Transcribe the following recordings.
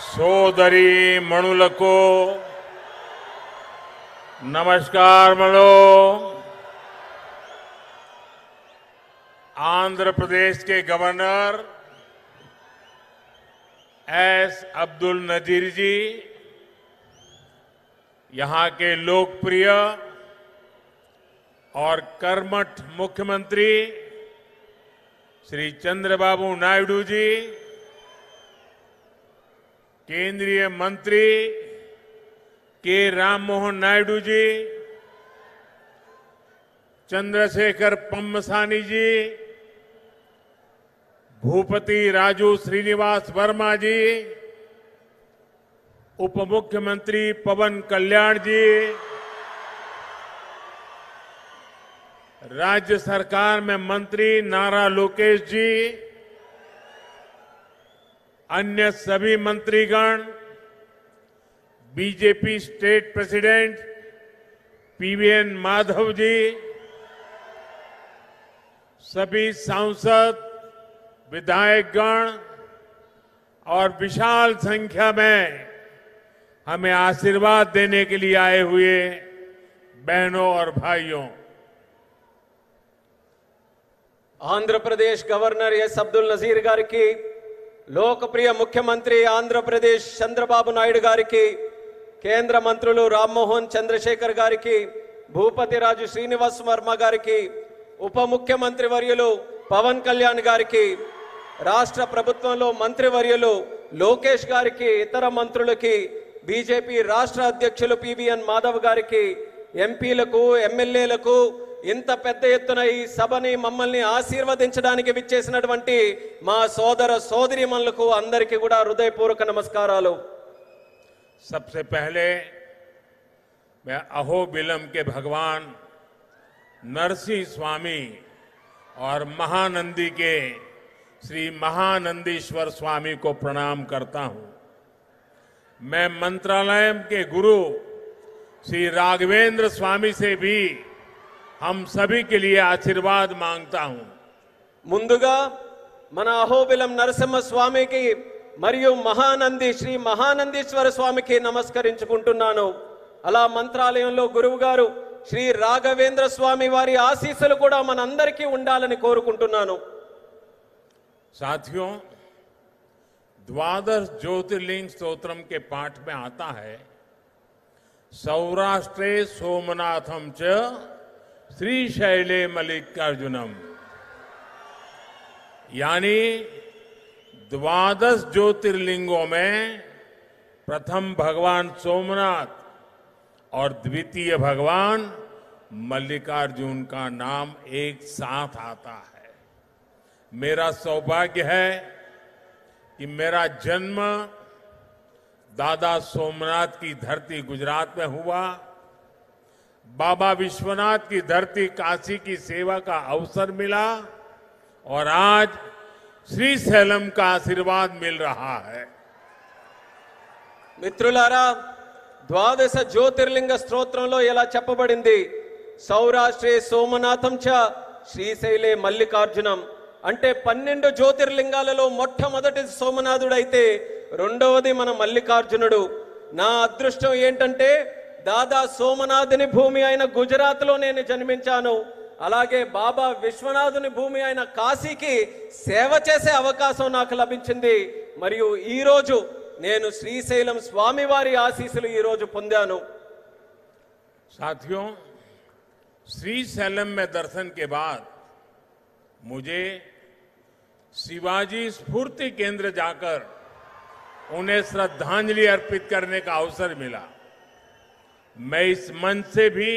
సోదరి మణులకు नमस्कार। आंध्र प्रदेश के गवर्नर एस अब्दुल नजीर जी, यहां के लोकप्रिय और कर्मठ मुख्यमंत्री श्री चंद्रबाबू नायडू जी, केंद्रीय मंत्री के राममोहन नायडू जी, चंद्रशेखर पम्मसानी जी, भूपति राजू श्रीनिवास वर्मा जी, उप मुख्यमंत्री पवन कल्याण जी, राज्य सरकार में मंत्री नारा लोकेश जी, अन्य सभी मंत्रीगण, BJP state president PVN Madhav ji, सभी सांसद, विधायकगण और विशाल संख्या में हमें आशीर्वाद देने के लिए आए हुए बहनों और भाइयों, आंध्र प्रदेश गवर्नर एस अब्दुल नजीर गारिकी, लोकप्रिय मुख्यमंत्री आंध्र प्रदेश चंद्रबाबु नायडू गारिकी, కేంద్ర మంత్రులు రామ్మోహన్ చంద్రశేఖర్ గారికి, భూపతి రాజు శ్రీనివాస్ వర్మ గారికి, ఉప ముఖ్యమంత్రి వర్యులు పవన్ కళ్యాణ్ గారికి, రాష్ట్ర ప్రభుత్వంలో మంత్రి వర్యులు లోకేష్ గారికి, ఇతర మంత్రులకి, బీజేపీ రాష్ట్ర అధ్యక్షులు పీవీఎన్ మాధవ్ గారికి, ఎంపీలకు, ఎమ్మెల్యేలకు, ఇంత పెద్ద ఎత్తున ఈ సభని మమ్మల్ని ఆశీర్వదించడానికి విచ్చేసినటువంటి మా సోదర సోదరీమణులకు అందరికీ కూడా హృదయపూర్వక నమస్కారాలు। सबसे पहले मैं अहोबिलम के भगवान नरसिंह स्वामी और महानंदी के श्री महानंदीश्वर स्वामी को प्रणाम करता हूं। मैं मंत्रालय के गुरु श्री राघवेंद्र स्वामी से भी हम सभी के लिए आशीर्वाद मांगता हूं। ముందుగా మన అహోబిలం నరసింహ స్వామికి మరియు మహానంది శ్రీ మహానందీశ్వర స్వామికి నమస్కరించుకుంటున్నాను। అలా మంత్రాలయంలో గురువు గారు శ్రీ రాఘవేంద్ర స్వామి వారి ఆశీస్సులు కూడా మనందరికీ ఉండాలని కోరుకుంటున్నాను। साथियों, द्वादश ज्योतिर्लिंग स्तोत्रम के पाठ में आता है, सौराष्ट्रे सोमनाथम च श्रीशैले मल्लिकार्जुनम, यानी द्वादश ज्योतिर्लिंगों में प्रथम भगवान सोमनाथ और द्वितीय भगवान मल्लिकार्जुन का नाम एक साथ आता है। मेरा सौभाग्य है कि मेरा जन्म दादा सोमनाथ की धरती गुजरात में हुआ, बाबा विश्वनाथ की धरती काशी की सेवा का अवसर मिला और आज శ్రీశైలం का आशीर्वाद मिल रहा है। మిత్రులారా, ద్వాదశ జ్యోతిర్లింగ స్తోత్రంలో ఇలా చెప్పబడింది, సౌరాష్ట్రే సోమనాథం చ శ్రీశైలే మల్లికార్జునం, అంటే 12 జ్యోతిర్లింగాలలో మొట్టమొదటి సోమనాథుడైతే రెండవది మన మల్లికార్జునుడు। నా అదృష్టం ఏంటంటే దాదా సోమనాథుని భూమి అయిన గుజరాత్లో నేను జన్మించాను, అలాగే బాబా విశ్వనాథుని భూమి అయిన కాశీకి సేవ చేసే అవకాశం నాకు లభించింది। మరియు ఈ రోజు నేను శ్రీశైలం స్వామివారి ఆశీస్సులు ఈ రోజు పొందాను। साथियों, श्रीशैलम में दर्शन के बाद मुझे शिवाजी स्फूर्ति केंद्र जाकर उन्हें श्रद्धांजलि अर्पित करने का अवसर मिला। मैं इस मंच से भी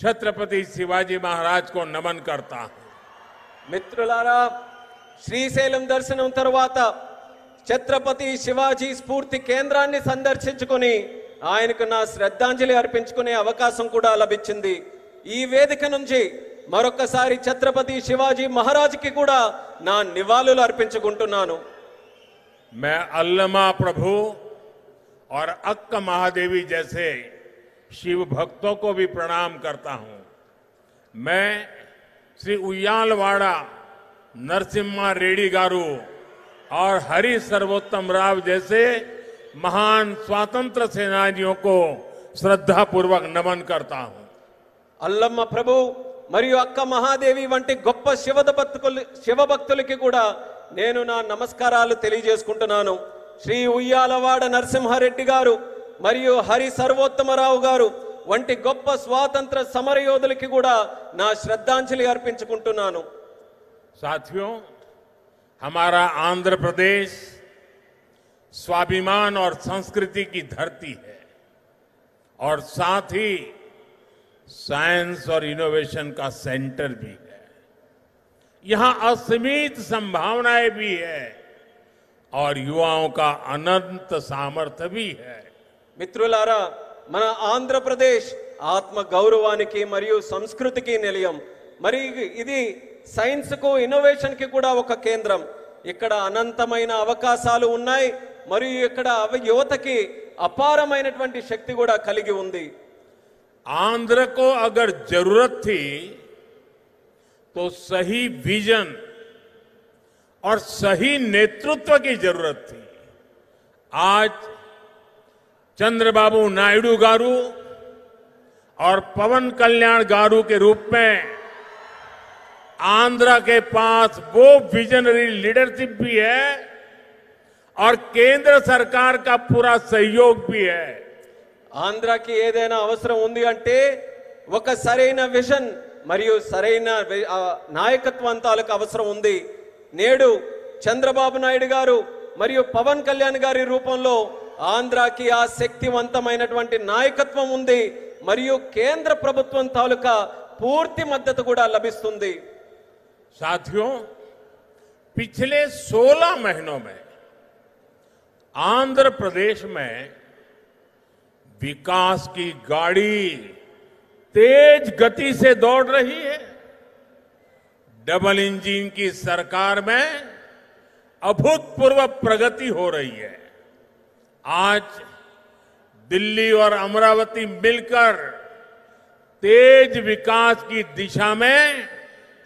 छत्रपति शिवाजी महाराज को नमन करता हूं। మిత్రులారా, శ్రీశైలం దర్శనం తర్వాత ఛత్రపతి శివాజీ స్ఫూర్తి కేంద్రాన్ని సందర్శించుకొని ఆయనకు నా శ్రద్ధాంజలి అర్పించుకునే అవకాశం కూడా లభించింది। ఈ వేదిక నుంచి మరొకసారి ఛత్రపతి శివాజీ మహారాజ్కి కూడా నా నివాళులు అర్పించుకుంటున్నాను। मैं अल्लमा प्रभु और अक्क महादेवी जैसे शिव भक्तों को भी प्रणाम करता हूं। मैं श्री उయ్యాలవాడ नरसिम्हा रेड्डी गारू और हरि सर्वोत्तम राव जैसे महान स्वतंत्र सेनानियों को श्रद्धापूर्वक नमन करता हूं। అల్లమ్మ ప్రభు మరియు అక్క మహాదేవి వంటి గొప్ప శివభక్తులకి కూడా నేను నా నమస్కారాలు తెలియజేసుకుంటున్నాను. శ్రీ ఉయ్యాలవాడ నరసింహారెడ్డి గారు మరియు హరి సర్వోత్తమరావు గారు వంటి గొప్ప స్వాతంత్ర సమరయోధులకి కూడా నా శ్రద్ధాంజలి అర్పించుకుంటున్నాను. साथियों, हमारा आंध्र प्रदेश स्वाभिमान और संस्कृति की धरती है और साथ ही साइंस और इनोवेशन का सेंटर भी है। यहां असीमित संभावनाएं भी है और युवाओं का अनंत सामर्थ्य भी है। మిత్రులారా, మన ఆంధ్రప్రదేశ్ ఆత్మ గౌరవానికి మరియు సంస్కృతికి నిలయం. మరి ఇది సైన్స్ కు ఇన్నోవేషన్ కి కూడా ఒక కేంద్రం. ఇక్కడ అనంతమైన అవకాశాలు ఉన్నాయి మరియు ఇక్కడ యువతకి అపారమైనటువంటి శక్తి కూడా కలిగి ఉంది. आंध्र को अगर जरूरत थी तो सही विजन और सही नेतृत्व की जरूरत थी। आज चंद्रबाबू नायडू गारू और पवन कल्याण गारू के रूप में आंध्र के पास वो विजनरी लीडरशिप भी है और केंद्र सरकार का पूरा सहयोग भी है। ఆంధ్రాకి ఏదైనా అవసరం ఉంది అంటే ఒక సరైన విజన్ మరియు సరైన నాయకత్వం తాలూకు అవసరం ఉంది. నేడు చంద్రబాబు నాయుడు గారు మరియు పవన్ కళ్యాణ్ గారి రూపంలో ఆంధ్రాకి ఆ శక్తివంతమైనటువంటి నాయకత్వం ఉంది మరియు కేంద్ర ప్రభుత్వం తాలూకా పూర్తి మద్దతు కూడా లభిస్తుంది. साथियों, पिछले 16 महीनों में आंध्र प्रदेश में विकास की गाड़ी तेज गति से दौड़ रही है। डबल इंजन की सरकार में अभूतपूर्व प्रगति हो रही है। आज दिल्ली और अमरावती मिलकर तेज विकास की दिशा में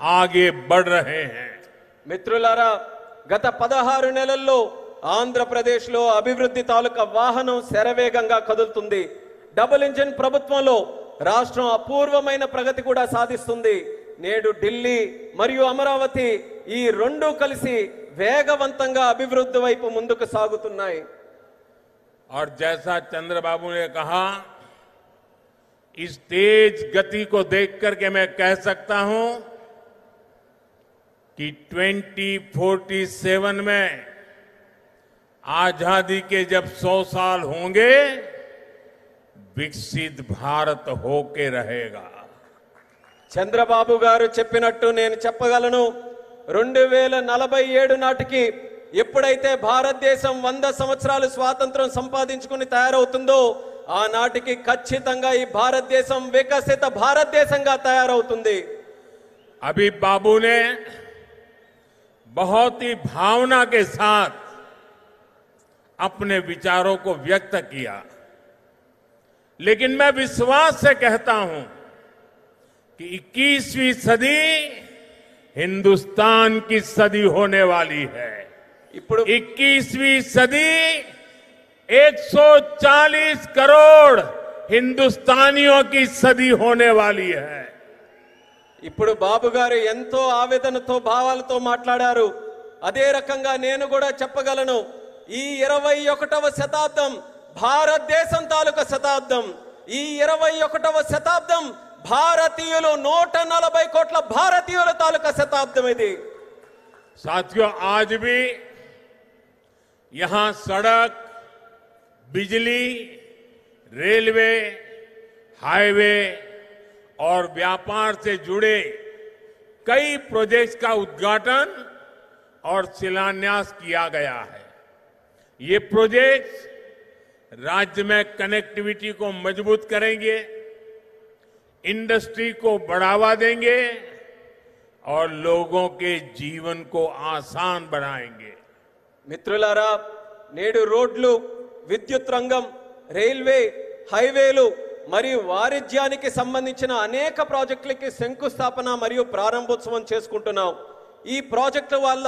आगे बढ़ रहे हैं। మిత్రులారా, గత 16 నెలల్లో ఆంధ్రప్రదేశ్ లో అభివృద్ధి తాలూకా వాహనం శరవేగంగా కదులుతుంది. డబుల్ ఇంజిన్ ప్రభుత్వంలో రాష్ట్రం అపూర్వమైన ప్రగతి కూడా సాధిస్తుంది. నేడు ఢిల్లీ మరియు అమరావతి ఈ రెండు కలిసి వేగవంతంగా అభివృద్ధి వైపు ముందుకు సాగుతున్నాయి. और जैसा चंद्रबाबू ने कहा, इस तेज गति को देख करके मैं कह सकता हूं कि 2047 में आजादी के जब 100 साल होंगे, विकसित भारत होके रहेगा। చంద్రబాబు గారు చెప్పినట్టు నేను చెప్పగలను. 2047 నాటికి ఎప్పుడైతే భారతదేశం 100 సంవత్సరాలు స్వాతంత్రం సంపాదించుకుని తయారవుతుందో ఆనాటికి ఖచ్చితంగా ఈ భారతదేశం వికసిత భారతదేశంగా తయారవుతుంది. अभी बाबू ने बहुत ही भावना के साथ अपने विचारों को व्यक्त किया, लेकिन मैं विश्वास से कहता हूं कि 21वीं सदी हिंदुस्तान की सदी होने वाली है। 21वीं सदी 140 करोड़ हिंदुस्तानियों की सदी होने वाली है। ఇప్పుడు బాబు గారు ఎంతో ఆవేదనతో భావాలతో మాట్లాడారు. అదే రకంగా నేను కూడా చెప్పగలను, ఈ 21వ శతాబ్దం భారతదేశం తాలూకా శతాబ్దం. ఈ 21వ శతాబ్దం భారతీయులు 140 కోట్ల భారతీయుల తాలూకా శతాబ్దం ఇది. साथियों, आज भी यहां सड़क, बिजली, रेलवे, हाईवे और व्यापार से जुड़े कई प्रोजेक्ट्स का उद्घाटन और शिलान्यास किया गया है। ये प्रोजेक्ट्स राज्य में कनेक्टिविटी को मजबूत करेंगे, इंडस्ट्री को बढ़ावा देंगे और लोगों के जीवन को आसान बनाएंगे। మిత్రులారా, నేడు రోడ్లు, విద్యుత్ రంగం, రైల్వే, హైవేలు మరియు వాణిజ్యానికి సంబంధించిన అనేక ప్రాజెక్టులకి శంకుస్థాపన మరియు ప్రారంభోత్సవం చేసుకుంటున్నాం. ఈ ప్రాజెక్టుల వల్ల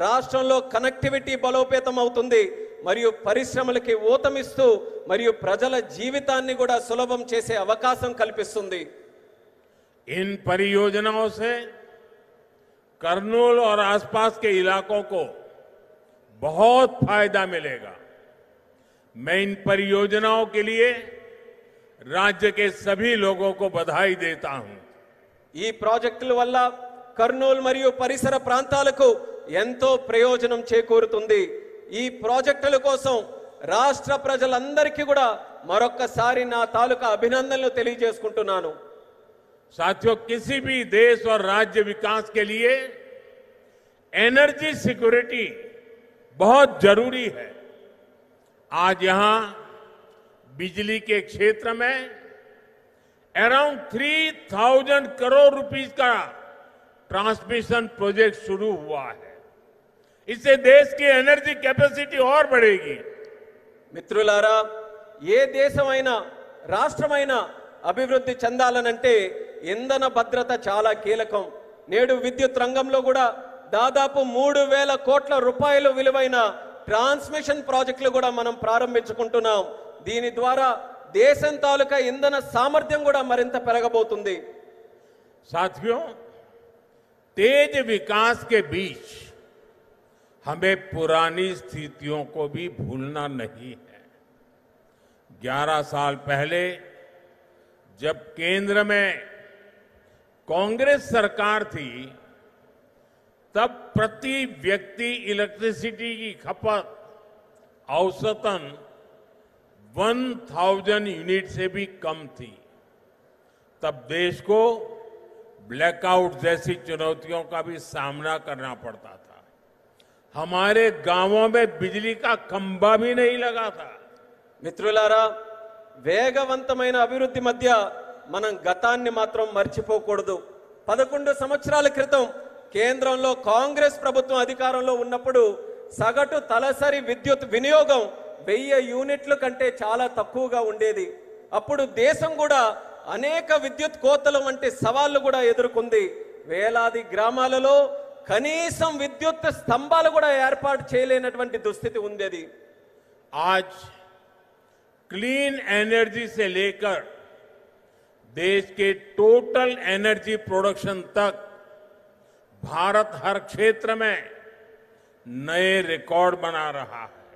రాష్ట్రంలో కనెక్టివిటీ బలోపేతం అవుతుంది మరియు పరిశ్రమలకి ఊతమిస్తూ మరియు ప్రజల జీవితాన్ని కూడా సులభం చేసే అవకాశం కల్పిస్తుంది. इन परियोजनाओं से करनूल और आसपास के इलाकों को बहुत फायदा मिलेगा. मैं इन परियोजनाओं के लिए राज्य के सभी लोगों को बधाई देता हूं. ఈ ప్రాజెక్టుల వల్ల కర్నూలు మరియు పరిసర ప్రాంతాలకు ఎంతో ప్రయోజనం చేకూరుతుంది. ఈ ప్రాజెక్టుల కోసం రాష్ట్ర ప్రజలందరికీ కూడా మరొక్కసారి నా తాలూకా అభినందనలు తెలియజేసుకుంటున్నాను. साथियों, किसी भी देश और राज्य विकास के लिए एनर्जी सिक्योरिटी बहुत जरूरी है. आज यहां बिजली के क्षेत्र में अराउंड 3000 करोड़ रुपीस का ट्रांसमिशन प्रोजेक्ट शुरू हुआ है. इससे देश की एनर्जी कैपेसिटी और बढ़ेगी. మిత్రులారా, ఏ దేశమైనా రాష్ట్రమైనా అభివృద్ధి చెందాలనంటే ఇంధన భద్రత చాలా కీలకం. నేడు విద్యుత్ రంగంలో కూడా దాదాపు 3000 కోట్ల రూపాయలు విలువైన ట్రాన్స్మిషన్ ప్రాజెక్టులు కూడా మనం ప్రారంభించుకుంటున్నాం. దీని ద్వారా దేశం తాలూకా ఇంధన సామర్థ్యం కూడా మరింత పెరగబోతుంది. साथियों, तेज विकास के बीच हमें पुरानी स्थितियों को भी भूलना नहीं है. 11 साल पहले जब केंद्र में कांग्रेस सरकार थी, तब प्रति व्यक्ति इलेक्ट्रिसिटी की खपत औसतन 1000 यूनिट से भी कम थी. तब देश को ब्लैकआउट जैसी चुनौतियों का भी सामना करना पड़ता था. हमारे गांवों में बिजली का खंभा भी नहीं लगा था. మిత్రులారా, వేగవంతమైన అభివృద్ధి మధ్య మనం గతాన్ని మాత్రం మర్చిపోకూడదు. 11 సంవత్సరాల క్రితం కేంద్రంలో కాంగ్రెస్ ప్రభుత్వం అధికారంలో ఉన్నప్పుడు సగటు తలసరి విద్యుత్ వినియోగం 1000 యూనిట్ల కంటే చాలా తక్కువగా ఉండేది. అప్పుడు దేశం కూడా అనేక విద్యుత్ కోతలు వంటి సవాళ్లు కూడా ఎదుర్కొంది. వేలాది గ్రామాలలో కనీసం విద్యుత్ స్తంభాలు కూడా ఏర్పాటు చేయలేనటువంటి దుస్థితి ఉండేది. आज क्लीन एनर्जी से लेकर देश के टोटल एनर्जी प्रोडक्शन तक भारत हर क्षेत्र में नए रिकॉर्ड बना रहा है.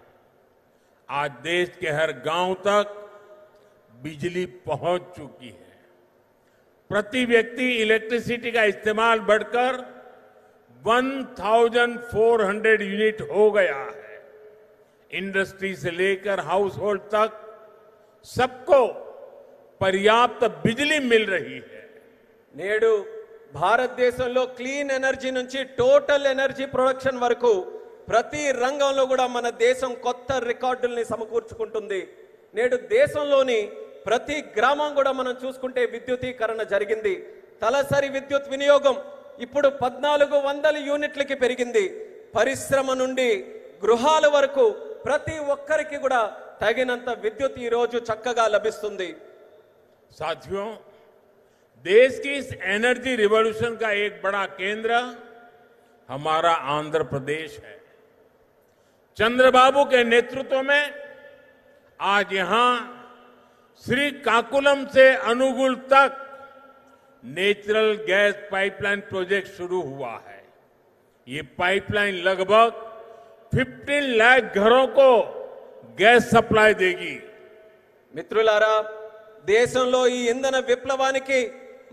आज देश के हर गांव तक बिजली पहुंच चुकी है. प्रति व्यक्ति इलेक्ट्रिसिटी का इस्तेमाल बढ़कर 1400 यूनिट हो गया है. इंडस्ट्री से लेकर हाउस होल्ड तक सबको पर्याप्त बिजली मिल रही है. నేడు భారతదేశంలో క్లీన్ ఎనర్జీ నుంచి టోటల్ ఎనర్జీ ప్రొడక్షన్ వరకు ప్రతి రంగంలో కూడా మన దేశం కొత్త రికార్డుల్ని సమకూర్చుకుంటుంది. నేడు దేశంలోని ప్రతి గ్రామం కూడా మనం చూసుకుంటే విద్యుతీకరణ జరిగింది. తలసరి విద్యుత్ వినియోగం ఇప్పుడు 1400 యూనిట్లకి పెరిగింది. పరిశ్రమ నుండి గృహాల వరకు ప్రతి ఒక్కరికి కూడా తగినంత విద్యుత్ ఈ రోజు చక్కగా లభిస్తుంది. साथियों, देश की इस एनर्जी रिवॉल्यूशन का एक बड़ा केंद्र हमारा आंध्र प्रदेश है. चंद्रबाबू के नेतृत्व में आज यहां श्रीकाकुलम से अनुगुल तक नेचुरल गैस पाइपलाइन प्रोजेक्ट शुरू हुआ है. ये पाइपलाइन लगभग 15 लाख घरों को गैस सप्लाई देगी. మిత్రులారా, దేశంలో ఈ ఇంధన విప్లవానికి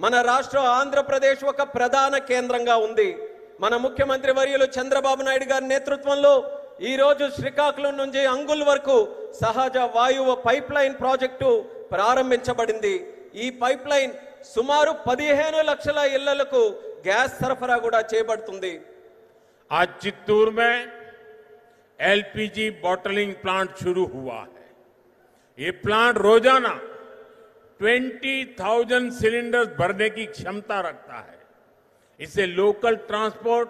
మన రాష్ట్రం ఆంధ్రప్రదేశ్ ఒక ప్రధాన కేంద్రంగా ఉంది. మన ముఖ్యమంత్రి వర్యులు చంద్రబాబు నాయుడు గారి నేతృత్వంలో ఈ రోజు శ్రీకాకుళం నుంచి అంగుల్ వరకు సహజ వాయువు పైప్ లైన్ ప్రాజెక్టు ప్రారంభించబడింది. ఈ పైప్ లైన్ సుమారు 15 లక్షల ఇళ్లకు గ్యాస్ సరఫరా కూడా చేయబడుతుంది. आज चित्तूर में एलपीजी बॉटलिंग प्लांट शुरू हुआ है. ये प्लांट रोजाना 20,000 सिलेंडर्स भरने की क्षमता रखता है. इससे लोकल ट्रांसपोर्ट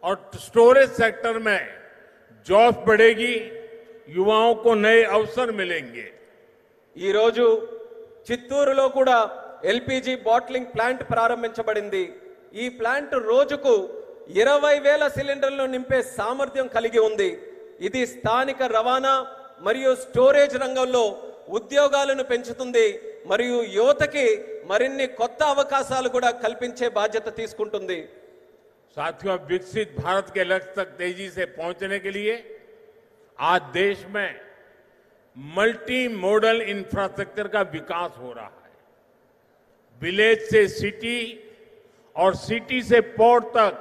और स्टोरेज सेक्टर में जॉब्स बढ़ेगी, युवाओं को नए अवसर मिलेंगे. ఈ రోజు చిత్తూరులో కూడా ఎల్పీజీ బాటిలింగ్ ప్లాంట్ ప్రారంభించబడింది. ఈ ప్లాంట్ రోజుకు 20,000 సిలిండర్లను నింపే సామర్థ్యం కలిగి ఉంది. ఇది స్థానిక రవాణా మరియు స్టోరేజ్ రంగంలో ఉద్యోగాలను పెంచుతుంది మరియు యువతకి మరిన్ని కొత్త అవకాశాలు కూడా కల్పించే బాధ్యత తీసుకుంటుంది. साथियों, विकसित भारत के लक्ष्य तक तेजी से पहुंचने के लिए आज देश में मल्टी मॉडल इंफ्रास्ट्रक्चर का विकास हो रहा है. विलेज से सिटी और सिटी से पोर्ट तक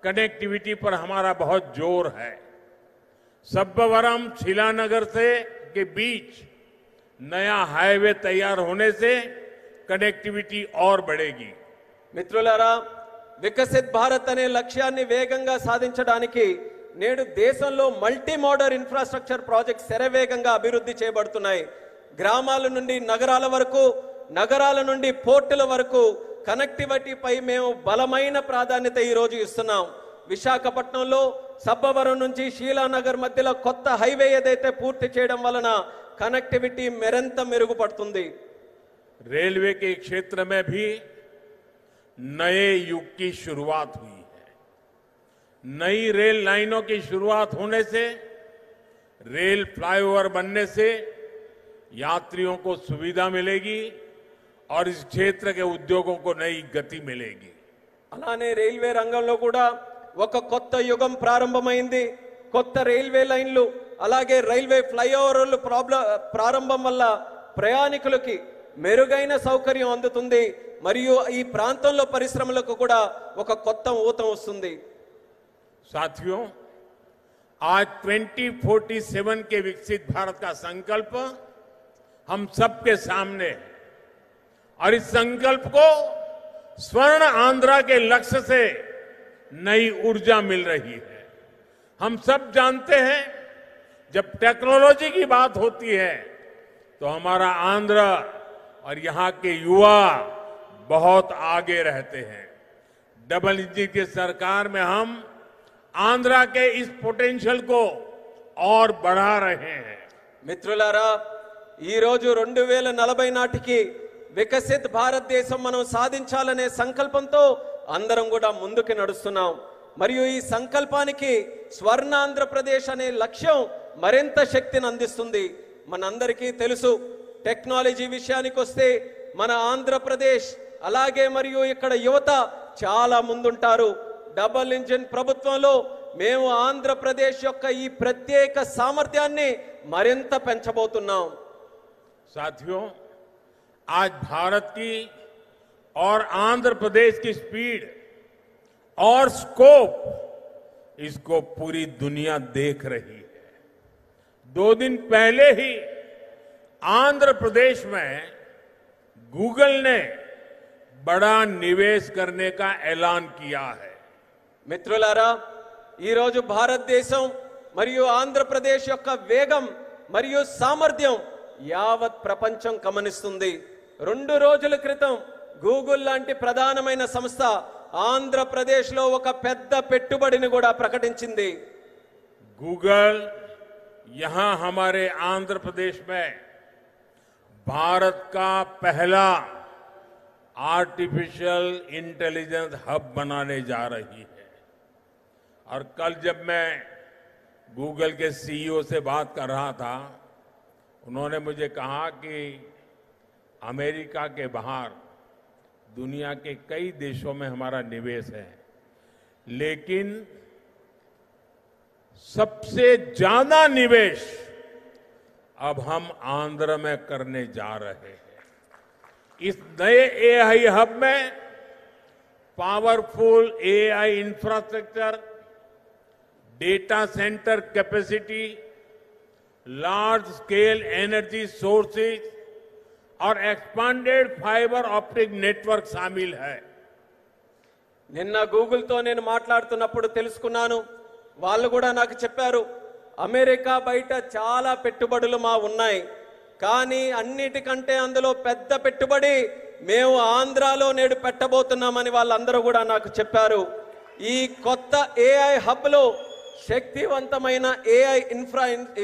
कनेक्टिविटी पर हमारा बहुत जोर है. सब्बवरम शीलानगर से के बीच नया हाईवे तैयार होने से कनेक्टिविटी और बढ़ेगी. మిత్రులారా, వికసిత్ భారత్ అనే లక్ష్యాన్ని వేగంగా సాధించడానికి నేడు దేశంలో మల్టీ మోడల్ ఇన్ఫ్రాస్ట్రక్చర్ ప్రాజెక్ట్స్ శరవేగంగా అభివృద్ధి చేయబడుతున్నాయి. గ్రామాల నుండి నగరాల వరకు, నగరాల నుండి పోర్టుల వరకు కనెక్టివిటీపై మేము బలమైన ప్రాధాన్యత ఈ రోజు ఇస్తున్నాం. విశాఖపట్నంలో సబ్బవరం నుంచి శీలానగర్ మధ్యలో కొత్త హైవే ఏదైతే పూర్తి చేయడం వలన కనెక్టివిటీ మరింత మెరుగుపడుతుంది. रेलवे के क्षेत्र में भी नए युग की शुरुआत हुई है. नई रेल लाइनों की शुरुआत होने से, रेल फ्लाईओवर बनने से यात्रियों को सुविधा मिलेगी और इस क्षेत्र के उद्योगों को नई गति मिलेगी. అలానే రైల్వే రంగంలో కూడా ఒక కొత్త యుగం ప్రారంభమైంది. కొత్త రైల్వే లైన్లు అలాగే రైల్వే ఫ్లైఓవర్లు ప్రారంభం వల్ల ప్రయాణికులకి మెరుగైన సౌకర్యం అందుతుంది మరియు ఈ ప్రాంతంలో పరిశ్రమలకు కూడా ఒక కొత్త ఊతం వస్తుంది. साथियों, आज 2047 के विकसित भारत का संकल्प हम सबके सामने है और इस संकल्प को स्वर्ण आंध्रा के लक्ष्य से नई ऊर्जा मिल रही है. हम सब जानते हैं, जब टेक्नोलॉजी की बात होती है तो हमारा आंध्र और यहां के युवा बहुत आगे रहते हैं. डबल इंजन की सरकार में हम आंध्रा के इस पोटेंशियल को और बढ़ा रहे हैं. మిత్రులారా, ఈ రోజు 2040 నాటికి వికసిత్ భారతదేశం మనం సాధించాలనే సంకల్పంతో అందరం కూడా ముందుకు నడుస్తున్నాం. మరియు ఈ సంకల్పానికి స్వర్ణ ఆంధ్రప్రదేశ్ అనే లక్ష్యం మరింత శక్తిని అందిస్తుంది. మనందరికీ తెలుసు, టెక్నాలజీ విషయానికి వస్తే మన ఆంధ్రప్రదేశ్ అలాగే మరియు ఇక్కడ యువత చాలా ముందుంటారు. డబుల్ ఇంజిన్ ప్రభుత్వంలో మేము ఆంధ్రప్రదేశ్ యొక్క ఈ ప్రత్యేక సామర్థ్యాన్ని మరింత పెంచబోతున్నాం. साथियों, आज भारत की और आंध्र प्रदेश की स्पीड और स्कोप, इसको पूरी दुनिया देख रही है. 2 दिन पहले ही आंध्र प्रदेश में गूगल ने बड़ा निवेश करने का ऐलान किया है. మిత్రులారా, ఈ రోజు భారతదేశం మరియు ఆంధ్రప్రదేశ్ యొక్క వేగం మరియు సామర్థ్యం యావత్ ప్రపంచం గమనిస్తుంది. 2 రోజుల క్రితం గూగుల్ లాంటి ప్రధానమైన సంస్థ ఆంధ్రప్రదేశ్లో ఒక పెద్ద పెట్టుబడిని కూడా ప్రకటించింది. गूगल यहां हमारे आंध्र प्रदेश में भारत का पहला आर्टिफिशियल इंटेलिजेंस हब बनाने जा रही है. और कल जब मैं गूगल के सीईओ से बात कर रहा था, उन्होंने मुझे कहा कि अमेरिका के बाहर दुनिया के कई देशों में हमारा निवेश है, लेकिन सबसे ज्यादा निवेश अब हम आंध्र में करने जा रहे हैं. इस नए एआई हब में powerful AI infrastructure, data centre capacity, large scale energy sources और एक्सपांडेड फाइबर ऑप्टिक नेटवर्क शामिल है. నిన్న గూగుల్తో నేను మాట్లాడుతున్నప్పుడు తెలుసుకున్నాను, వాళ్ళు కూడా నాకు చెప్పారు, అమెరికా బయట చాలా పెట్టుబడులు మా ఉన్నాయి, కానీ అన్నిటికంటే అందులో పెద్ద పెట్టుబడి మేము ఆంధ్రాలో నేడు పెట్టబోతున్నామని వాళ్ళందరూ కూడా నాకు చెప్పారు. ఈ కొత్త ఏఐ హబ్లో శక్తివంతమైన ఏఐ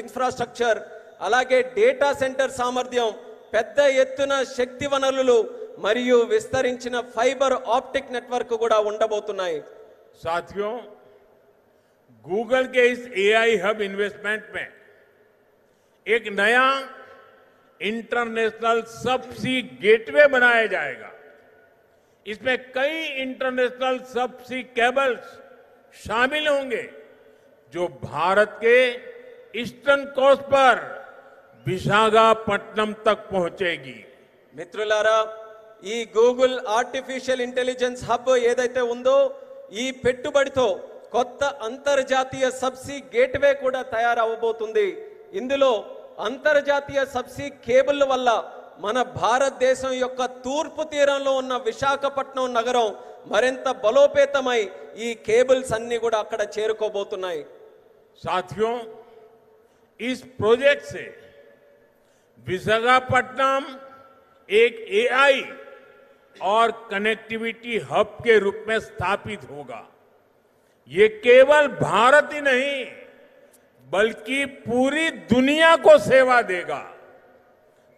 ఇన్ఫ్రాస్ట్రక్చర్ అలాగే డేటా సెంటర్ సామర్థ్యం, పెద్ద ఎత్తున శక్తి వనరులు మరియు విస్తరించిన ఫైబర్ ఆప్టిక్ నెట్వర్క్ కూడా ఉండబోతున్నాయి. साथियों, गूगल के इस एआई हब इन्वेस्टमेंट में एक नया इंटरनेशनल सबसी गेटवे बनाया जाएगा। इसमें कई इंटरनेशनल सबसी केबल्स शामिल होंगे जो भारत के ईस्टर्न कोस्ट पर विशाखापट्टनम तक पहुंचेगी। మిత్రులారా, ఈ గూగుల్ ఆర్టిఫిషియల్ ఇంటెలిజెన్స్ హబ్ ఏదైతే ఉందో ఈ పెట్టుబడితో కొత్త అంతర్జాతీయ సబ్సీ గేట్వే కూడా తయారవబోతుంది. ఇందులో అంతర్జాతీయ సబ్సీ కేబుల్ వల్ల మన భారతదేశం యొక్క తూర్పు తీరంలో ఉన్న విశాఖపట్నం నగరం మరింత బలోపేతమై ఈ కేబుల్స్ అన్ని కూడా అక్కడ చేరుకోబోతున్నాయి. साथियों, इस प्रोजेक्ट से विशाखापट्टनम एक एआई और कनेक्टिविटी हब के रूप में स्थापित होगा। ये केवल भारत ही नहीं बल्कि पूरी दुनिया को सेवा देगा।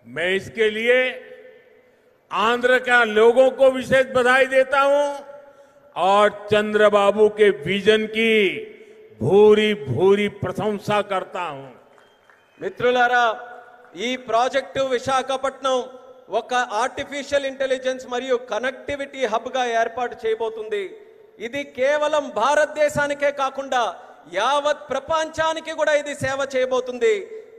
मैं इसके लिए आंध्र के लोगों को विशेष बधाई देता हूं और चंद्रबाबू के विजन की भूरी भूरी प्रशंसा करता हूं। మిత్రులారా, ఈ ప్రాజెక్టు విశాఖపట్నం ఒక ఆర్టిఫిషియల్ ఇంటెలిజెన్స్ మరియు కనెక్టివిటీ హబ్ గా ఏర్పాటు చేయబోతుంది. ఇది కేవలం భారతదేశానికే కాకుండా యావత్ ప్రపంచానికి కూడా ఇది సేవ చేయబోతుంది.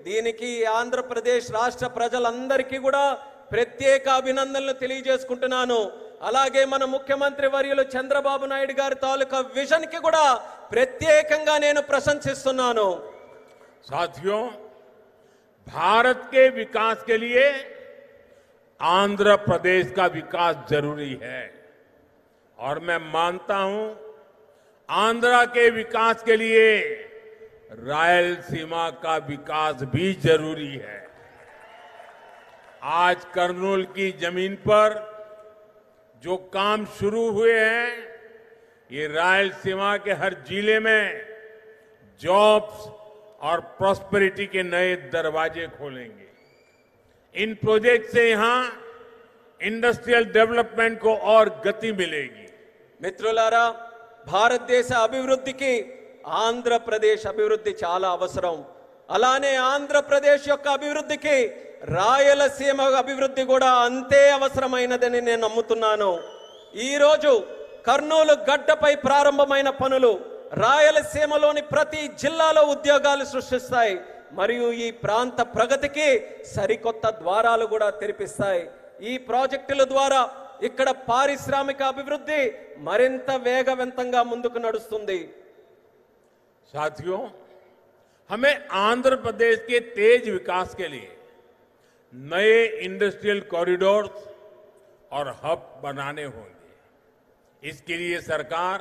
దీనికి ఆంధ్రప్రదేశ్ రాష్ట్ర ప్రజలందరికీ కూడా ప్రత్యేక అభినందనలు తెలియజేసుకుంటున్నాను. అలాగే మన ముఖ్యమంత్రి వర్యులు చంద్రబాబు నాయుడు గారి తాలూకా విజన్ కి కూడా ప్రత్యేకంగా నేను ప్రశంసిస్తున్నాను. साथियों, भारत के विकास के लिए आंध्र प्रदेश का विकास जरूरी है और मैं मानता हूं आंध्र के विकास के लिए रायलसीमा का विकास भी जरूरी है। आज कर्नूल की जमीन पर जो काम शुरू हुए हैं, ये रायलसीमा के हर जिले में जॉब्स और प्रॉस्पेरिटी के नए दरवाजे खोलेंगे। इन प्रोजेक्ट से यहां इंडस्ट्रियल डेवलपमेंट को और गति मिलेगी। మిత్రులారా, భారతదేశ అభివృద్ధికి ఆంధ్రప్రదేశ్ అభివృద్ధి చాలా అవసరం. అలానే ఆంధ్రప్రదేశ్ యొక్క అభివృద్ధికి రాయలసీమ అభివృద్ధి కూడా అంతే అవసరమైనదని నేను నమ్ముతున్నాను. ఈ రోజు కర్నూలు గడ్డపై ప్రారంభమైన పనులు రాయలసీమలోని ప్రతి జిల్లాలో ఉద్యోగాలు సృష్టిస్తాయి మరియు ఈ ప్రాంత ప్రగతికి సరికొత్త ద్వారాలు కూడా తెరిపిస్తాయి. ఈ ప్రాజెక్టుల ద్వారా ఇక్కడ పారిశ్రామిక అభివృద్ధి మరింత వేగవంతంగా ముందుకు నడుస్తుంది. साथियों, हमें आंध्र प्रदेश के तेज विकास के लिए नए इंडस्ट्रियल कॉरिडोर्स और हब बनाने होंगे। इसके लिए सरकार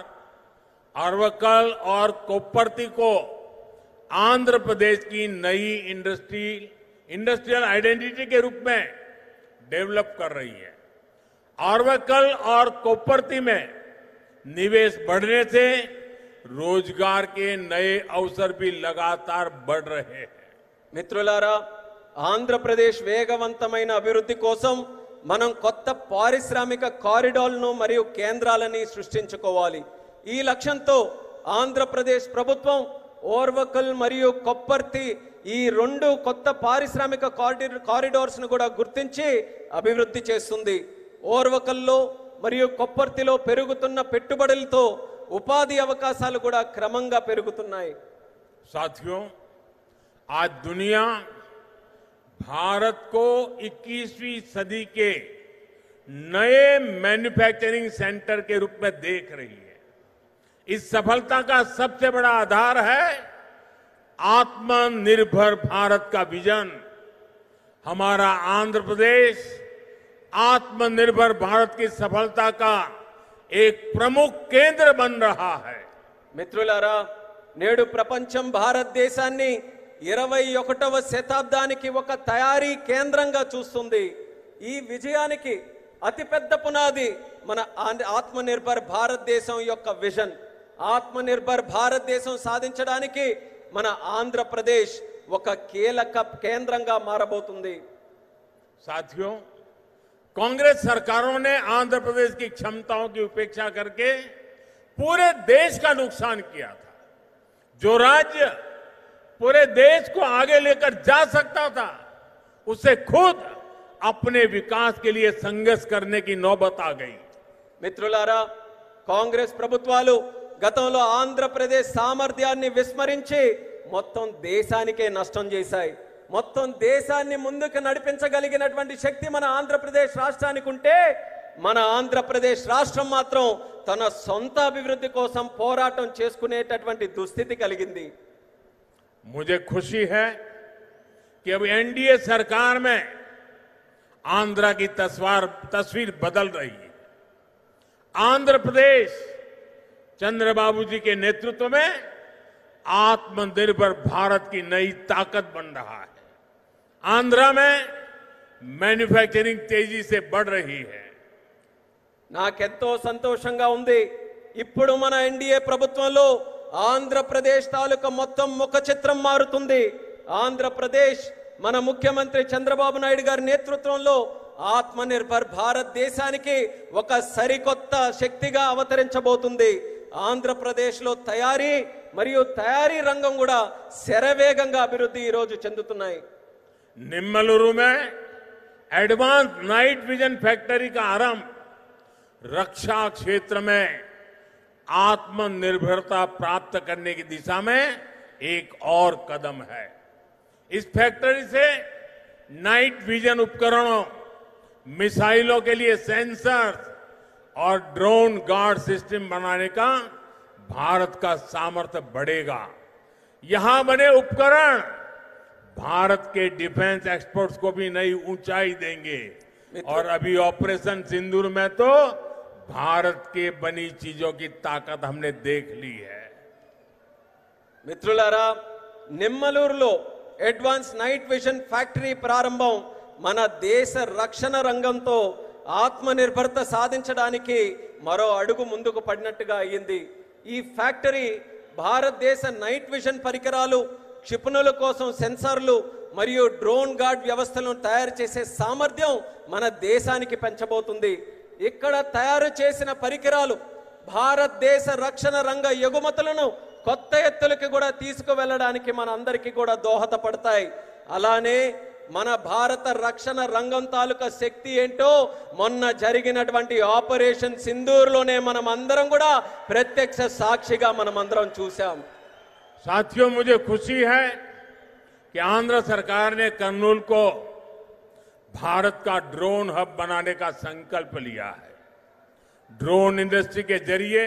अरवक्कल और कोप्परती को आंध्र प्रदेश की नई इंडस्ट्रियल आइडेंटिटी के रूप में डेवलप कर रही है। अरवक्कल और कोप्परती में निवेश बढ़ने से रोजगार के नए अवसर भी लगातार बढ़ रहे हैं। మిత్రులారా, ఆంధ్రప్రదేశ్ వేగవంతమైన అభివృద్ధి కోసం మనం కొత్త పారిశ్రామిక కారిడార్లను మరియు కేంద్రాలని సృష్టించుకోవాలి. ఈ లక్ష్యంతో ఆంధ్రప్రదేశ్ ప్రభుత్వం ఓర్వకల్ మరియు కొప్పర్తి ఈ రెండు కొత్త పారిశ్రామిక కారిడార్స్ ను కూడా గుర్తించి అభివృద్ధి చేస్తుంది. ఓర్వకల్లో మరియు కొప్పర్తిలో పెరుగుతున్న పెట్టుబడులతో ఉపాధి అవకాశాలు కూడా క్రమంగా పెరుగుతున్నాయి. साथियों, आज दुनिया भारत को 21वीं सदी के नए मैन्युफैक्चरिंग सेंटर के रूप में देख रही है। इस सफलता का सबसे बड़ा आधार है आत्मनिर्भर भारत का विजन। हमारा आंध्र प्रदेश आत्मनिर्भर भारत की सफलता का एक प्रमुख केंद्र बन रहा है। మిత్రులారా, నేడు ప్రపంచం భారతదేశాన్ని 21వ శతాబ్దానికి ఒక తయారీ కేంద్రంగా చూస్తుంది. ఈ విజయానికి అతిపెద్ద పునాది మన ఆత్మనిర్భర్ భారతదేశం యొక్క విజన్. ఆత్మనిర్భర్ భారతదేశం సాధించడానికి మన ఆంధ్రప్రదేశ్ ఒక కీలక కేంద్రంగా మారబోతుంది. साथियों, कांग्रेस सरकारों ने आंध्र प्रदेश की क्षमताओं की उपेक्षा करके पूरे देश का नुकसान किया था। जो राज्य पूरे देश को आगे लेकर जा सकता था, उसे खुद अपने विकास के लिए संघर्ष करने की नौबत आ गई। మిత్రులారా, కాంగ్రెస్ ప్రభుత్వాలు గతంలో ఆంధ్రప్రదేశ్ సామర్థ్యాన్ని విస్మరించి మొత్తం దేశానికే నష్టం చేశాయి. మొత్తం దేశాన్ని ముందుకు నడిపించగలిగినటువంటి శక్తి మన ఆంధ్రప్రదేశ్ రాష్ట్రానికి ఉంటే, మన ఆంధ్రప్రదేశ్ రాష్ట్రం మాత్రం తన సొంత అభివృద్ధి కోసం పోరాటం చేసుకునేటటువంటి దుస్థితి కలిగింది. मुझे खुशी है कि अब एनडीए सरकार में आंध्र की तस्वीर बदल रही है। आंध्र प्रदेश चंद्रबाबू जी के नेतृत्व में आत्मनिर्भर भारत की नई ताकत बन रहा है। आंध्र में मैन्युफैक्चरिंग तेजी से बढ़ रही है। నాకెంతో సంతోషంగా ఉంది. ఇప్పుడు మన ఎన్డీఏ ప్రభుత్వంలో ఆంధ్రప్రదేశ్ తాలూకా మొత్తం ముఖ చిత్రం మారుతుంది. ఆంధ్రప్రదేశ్ మన ముఖ్యమంత్రి చంద్రబాబు నాయుడు గారి నేతృత్వంలో ఆత్మనిర్భర్ భారత్ దేశానికి ఒక సరికొత్త శక్తిగా అవతరించబోతుంది. ఆంధ్రప్రదేశ్ లో తయారీ మరియు తయారీ రంగం కూడా శరవేగంగా అభివృద్ధి ఈ రోజు చెందుతున్నాయి. निम्मलुरु में एडवांस नाइट विजन फैक्ट्री का आरंभ रक्षा क्षेत्र में आत्मनिर्भरता प्राप्त करने की दिशा में एक और कदम है। इस फैक्ट्री से नाइट विजन उपकरणों, मिसाइलों के लिए सेंसर्स और ड्रोन गार्ड सिस्टम बनाने का भारत का सामर्थ्य बढ़ेगा। यहां बने उपकरण भारत के डिफेंस एक्सपोर्ट्स को भी नई ऊंचाई देंगे। और अभी ऑपरेशन सिंदूर में तो भारत के बनी चीजों की ताकत हमने देख ली है। మిత్రులారా, నిమ్మలూరులో అడ్వాన్స్ నైట్ విజన్ ఫ్యాక్టరీ ప్రారంభం మన దేశ రక్షణ రంగంతో ఆత్మనిర్భరత సాధించడానికి మరో అడుగు ముందుకు పడినట్టుగా అయ్యింది. ఈ ఫ్యాక్టరీ భారతదేశ నైట్ విజన్ పరికరాలు, క్షిపణుల కోసం సెన్సార్లు మరియు డ్రోన్ గార్డ్ వ్యవస్థలను తయారు చేసే సామర్థ్యం మన దేశానికి పెంచబోతుంది. ఇక్కడ తయారు చేసిన పరికరాలు భారతదేశ రక్షణ రంగ ఎగుమతులను కొత్త ఎత్తులకు కూడా తీసుకువెళ్ళడానికి మన అందరికీ కూడా దోహదపడతాయి. అలానే మన భారత రక్షణ రంగం తాలూకా శక్తి ఏంటో మొన్న జరిగినటువంటి ఆపరేషన్ సింధూర్లోనే మనం అందరం కూడా ప్రత్యక్ష సాక్షిగా మనం అందరం చూసాం. साथियों, मुझे खुशी है कि आंध्र सरकार ने कर्नूल को भारत का ड्रोन हब बनाने का संकल्प लिया है। ड्रोन इंडस्ट्री के जरिए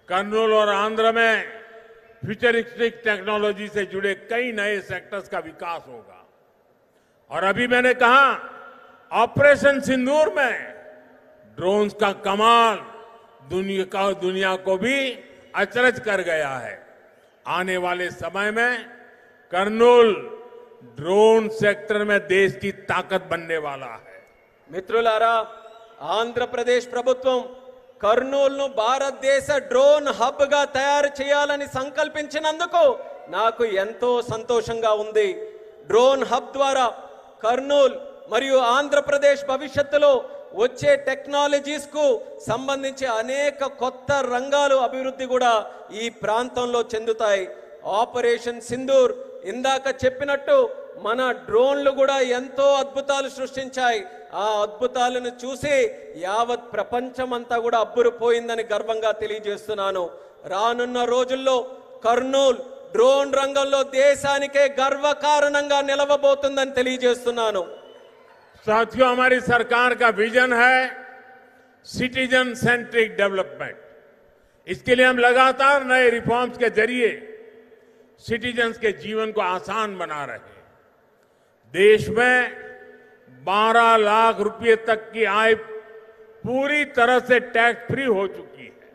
कर्नूल और आंध्र में फ्यूचरिस्टिक टेक्नोलॉजी से जुड़े कई नए सेक्टर्स का विकास होगा। और अभी मैंने कहा, ऑपरेशन सिंदूर में ड्रोन्स का कमाल दुनिया को भी अचरज कर गया है। आने वाले समय में कर्नूल ड्रोन सेक्टर में देश की ताकत बनने वाला है। మిత్రులారా, ఆంధ్రప్రదేశ్ ప్రభుత్వం కర్నూలును భారతదేశ డ్రోన్ హబ్ గా తయారు చేయాలని సంకల్పించినందుకు నాకు ఎంతో సంతోషంగా ఉంది. డ్రోన్ హబ్ ద్వారా కర్నూలు మరియు ఆంధ్రప్రదేశ్ భవిష్యత్తులో వచ్చే టెక్నాలజీస్ కు సంబంధించి అనేక కొత్త రంగాలు అభివృద్ధి కూడా ఈ ప్రాంతంలో చెందుతాయి. ఆపరేషన్ సింధూర్ ఇందాక చెప్పినట్టు మన డ్రోన్లు కూడా ఎంతో అద్భుతాలు సృష్టించాయి. ఆ అద్భుతాలను చూసి యావత్ ప్రపంచమంతా కూడా అబ్బురుపోయిందని గర్వంగా తెలియజేస్తున్నాను. రానున్న రోజుల్లో కర్నూలు డ్రోన్ రంగంలో దేశానికే గర్వకారణంగా నిలవబోతుందని తెలియజేస్తున్నాను. साथियों, हमारी सरकार का विजन है सिटीजन सेंट्रिक डेवलपमेंट। इसके लिए हम लगातार नए रिफॉर्म्स के जरिए सिटीजन्स के जीवन को आसान बना रहे हैं। देश में 12 लाख रुपए तक की आय पूरी तरह से टैक्स फ्री हो चुकी है।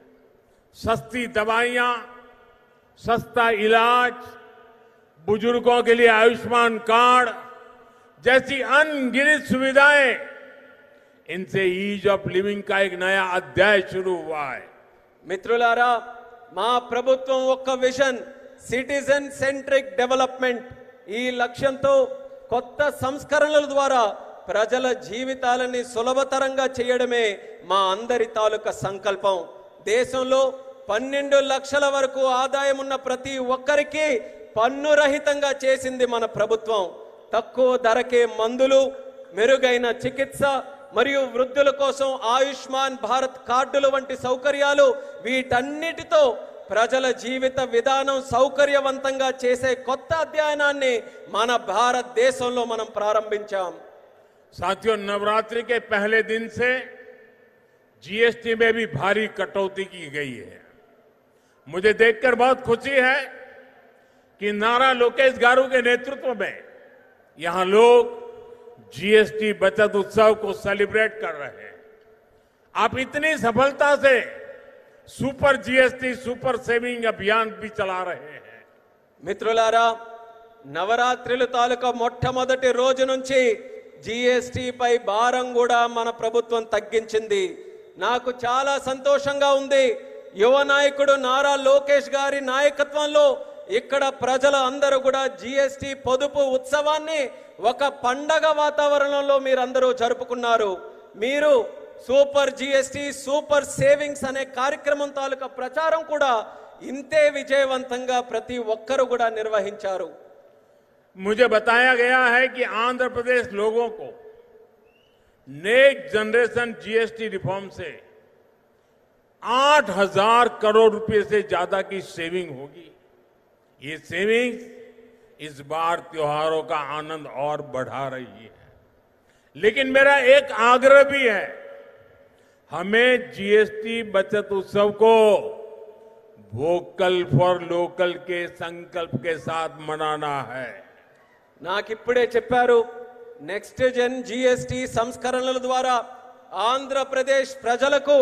सस्ती दवाइयां, सस्ता इलाज, बुजुर्गों के लिए आयुष्मान कार्ड जैसी अनगिनत सुविधाएं, इनसे ईज ऑफ लिविंग का एक नया अध्याय शुरू हुआ है। మిత్రులారా, మా ప్రభుత్వం ఒక్క విజన్ సిటిజన్ సెంట్రిక్ డెవలప్మెంట్ ఈ లక్ష్యంతో కొత్త సంస్కరణల ద్వారా ప్రజల జీవితాలని సులభతరంగా చేయడమే మా అందరి తాలూకా సంకల్పం. దేశంలో 12 లక్షల వరకు ఆదాయం ఉన్న ప్రతి ఒక్కరికి పన్ను రహితంగా చేసింది మన ప్రభుత్వం. తక్కువ ధరకే మందులు, మెరుగైన చికిత్స మరియు వృద్ధుల కోసం ఆయుష్మాన్ భారత్ కార్డులు వంటి సౌకర్యాలు, వీటన్నిటితో ప్రజల జీవిత విధానం సౌకర్యవంతంగా చేసే కొత్త అధ్యయనాన్ని మన భారతదేశంలో మనం ప్రారంభించాం. साथियों, नवरात्रि के पहले दिन से जीएसटी में भी भारी कटौती की गई है. मुझे देखकर बहुत खुशी है कि नारा लोकेश गारू के नेतृत्व में यहां लोग जीएसटी बचत उत्सव को सेलिब्रेट कर रहे हैं. आप इतनी सफलता से सुपर जीएसटी सुपर सेविंग अभियान भी चला रहे हैं. మిత్రులారా, నవరాత్రుల తాలూకా మొట్టమొదటి రోజు నుంచి జీఎస్టీ పై భారం కూడా మన ప్రభుత్వం తగ్గించింది. నాకు చాలా సంతోషంగా ఉంది. యువ నాయకుడు నారా లోకేష్ గారి నాయకత్వంలో ఇక్కడ ప్రజల అందరూ కూడా జీఎస్టీ పొదుపు ఉత్సవాన్ని ఒక పండగ వాతావరణంలో మీరందరూ జరుపుకున్నారు. మీరు సూపర్ జీఎస్టీ సూపర్ సేవింగ్స్ అనే కార్యక్రమం తాలూకా ప్రచారం కూడా ఇంతే విజయవంతంగా ప్రతి ఒక్కరు కూడా నిర్వహించారు. मुझे बताया गया है कि आंध्र प्रदेश लोगों को नेक्स्ट जनरेशन जीएसटी रिफॉर्म से 8,000 करोड़ रुपए से ज्यादा की सेविंग होगी. ये सेविंग्स इस बार त्योहारों का आनंद और बढ़ा रही है. लेकिन मेरा एक आग्रह भी है, हमें जीएसटी बचत उत्सव को वोकल फॉर लोकल के संकल्प के साथ मनाना है. నాకిప్పుడే చెప్పారు, నెక్స్ట్ జన్ జీఎస్టీ సంస్కరణల ద్వారా ఆంధ్రప్రదేశ్ ప్రజలకు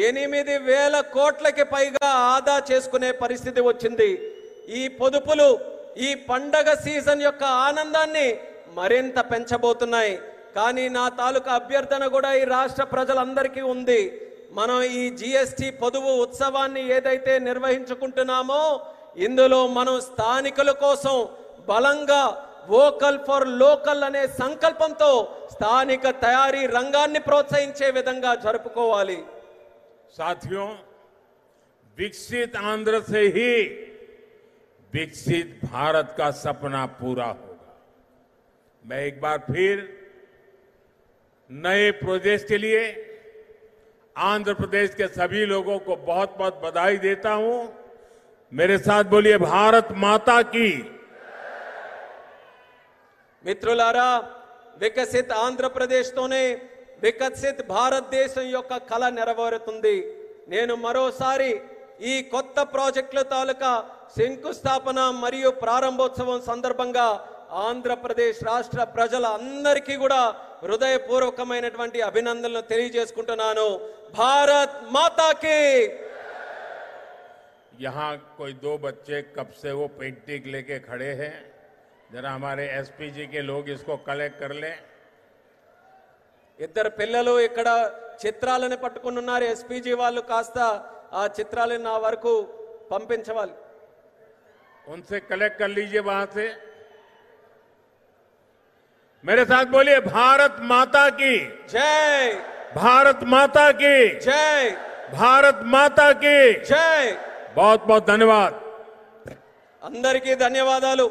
8,000 కోట్లకి పైగా ఆదా చేసుకునే పరిస్థితి వచ్చింది. ఈ పొదుపులు ఈ పండగ సీజన్ యొక్క ఆనందాన్ని మరింత పెంచబోతున్నాయి. కానీ నా తాలూకా అభ్యర్థన కూడా ఈ రాష్ట్ర ప్రజలందరికీ ఉంది. మనం ఈ జీఎస్టీ పొదుపు ఉత్సవాన్ని ఏదైతే నిర్వహించుకుంటున్నామో ఇందులో మనం స్థానికుల కోసం బలంగా వోకల్ ఫర్ లోకల్ అనే సంకల్పంతో స్థానిక తయారీ రంగాన్ని ప్రోత్సహించే విధంగా జరుపుకోవాలి. साथियों, विकसित आंध्र से ही विकसित भारत का सपना पूरा होगा. मैं एक बार फिर नए प्रोजेक्ट के लिए आंध्र प्रदेश के सभी लोगों को बहुत बहुत बधाई देता हूं. मेरे साथ बोलिए, भारत माता की. మిత్రులారా, వికసిత్ ఆంధ్రప్రదేశ్తోనే వికసిత్ భారతదేశం యొక్క కళ నెరవేరుతుంది. నేను మరోసారి ఈ కొత్త ప్రాజెక్టుల తాలూకా శంకుస్థాపన మరియు ప్రారంభోత్సవం సందర్భంగా ఆంధ్రప్రదేశ్ రాష్ట్ర ప్రజల అందరికీ కూడా హృదయపూర్వకమైనటువంటి అభినందనలు తెలియజేసుకుంటున్నాను. భారత్ మాతాకి. यहां कोई 2 बच्चे कब से वो पेंटिंग लेके खड़े हैं. जरा हमारे एसपीजी के लोग इसको कलेक्ट कर लें. ఇద్దరు పిల్లలు ఇక్కడ చిత్రాలను పట్టుకుని ఉన్నారు. ఎస్పీజీ వాళ్ళు కాస్త ఆ చిత్రాలను నా వరకు పంపించవాలి. उनसे कलेक्ट कर लीजिए वहां से. मेरे साथ बोलिए, भारत माता की జై. भारत माता की జై. भारत माता की జై. बहुत बहुत धन्यवाद. అందరికీ ధన్యవాదాలు.